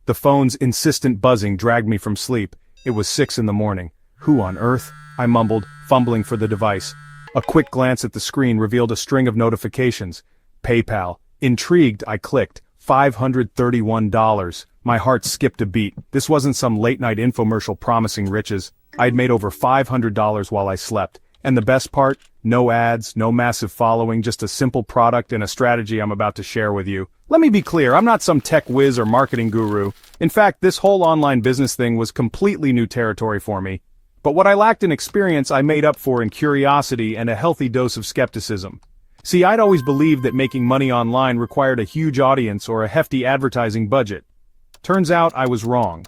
The phone's insistent buzzing dragged me from sleep. It was 6 in the morning. Who on earth? I mumbled, fumbling for the device. A quick glance at the screen revealed a string of notifications. PayPal. Intrigued, I clicked. $531. My heart skipped a beat. This wasn't some late-night infomercial promising riches. I'd made over $500 while I slept. And the best part? No ads, no massive following, just a simple product and a strategy I'm about to share with you. Let me be clear, I'm not some tech whiz or marketing guru. In fact, this whole online business thing was completely new territory for me. But what I lacked in experience, I made up for in curiosity and a healthy dose of skepticism. See, I'd always believed that making money online required a huge audience or a hefty advertising budget. Turns out I was wrong.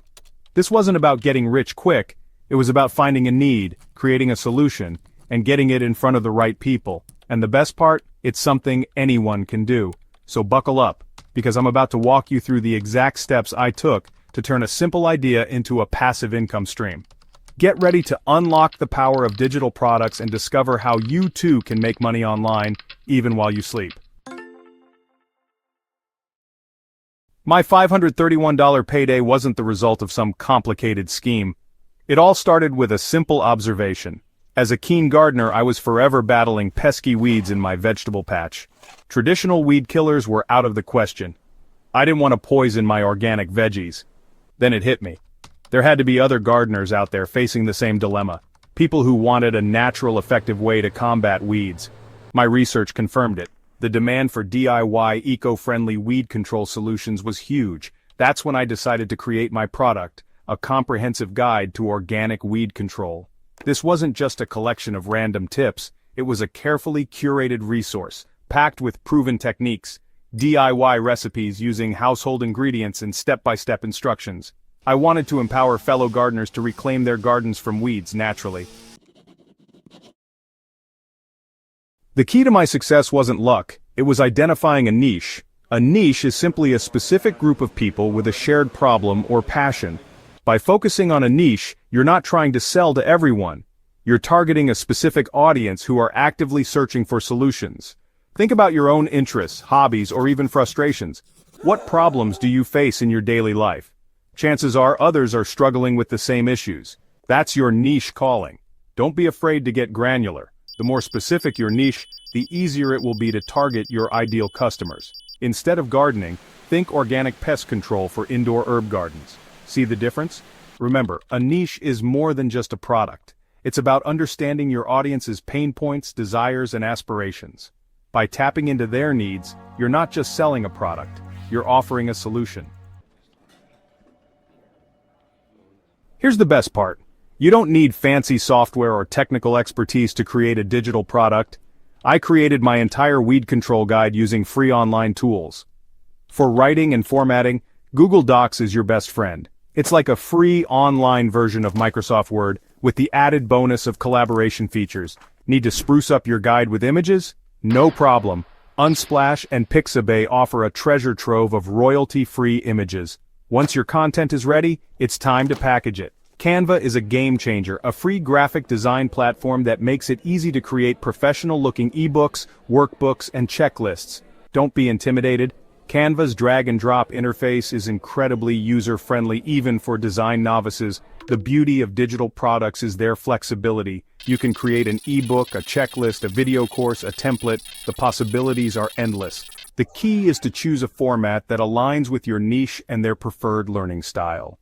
This wasn't about getting rich quick, it was about finding a need, creating a solution, and getting it in front of the right people. And the best part, it's something anyone can do. So buckle up, because I'm about to walk you through the exact steps I took to turn a simple idea into a passive income stream. Get ready to unlock the power of digital products and discover how you too can make money online, even while you sleep. My $531 payday wasn't the result of some complicated scheme. It all started with a simple observation. As a keen gardener, I was forever battling pesky weeds in my vegetable patch. Traditional weed killers were out of the question. I didn't want to poison my organic veggies. Then it hit me. There had to be other gardeners out there facing the same dilemma. People who wanted a natural, effective way to combat weeds. My research confirmed it. The demand for DIY eco-friendly weed control solutions was huge. That's when I decided to create my product, a comprehensive guide to organic weed control. This wasn't just a collection of random tips, it was a carefully curated resource, packed with proven techniques, DIY recipes using household ingredients and step-by-step instructions. I wanted to empower fellow gardeners to reclaim their gardens from weeds naturally. The key to my success wasn't luck, it was identifying a niche. A niche is simply a specific group of people with a shared problem or passion. By focusing on a niche, you're not trying to sell to everyone. You're targeting a specific audience who are actively searching for solutions. Think about your own interests, hobbies, or even frustrations. What problems do you face in your daily life? Chances are others are struggling with the same issues. That's your niche calling. Don't be afraid to get granular. The more specific your niche, the easier it will be to target your ideal customers. Instead of gardening, think organic pest control for indoor herb gardens. See the difference? Remember, a niche is more than just a product. It's about understanding your audience's pain points, desires, and aspirations. By tapping into their needs, you're not just selling a product, you're offering a solution. Here's the best part. You don't need fancy software or technical expertise to create a digital product. I created my entire weed control guide using free online tools. For writing and formatting, Google Docs is your best friend. It's like a free online version of Microsoft Word with the added bonus of collaboration features. Need to spruce up your guide with images? No problem. Unsplash and Pixabay offer a treasure trove of royalty-free images. Once your content is ready, it's time to package it. Canva is a game changer, a free graphic design platform that makes it easy to create professional-looking ebooks, workbooks, and checklists. Don't be intimidated. Canva's drag-and-drop interface is incredibly user-friendly even for design novices. The beauty of digital products is their flexibility. You can create an ebook, a checklist, a video course, a template. The possibilities are endless. The key is to choose a format that aligns with your niche and their preferred learning style.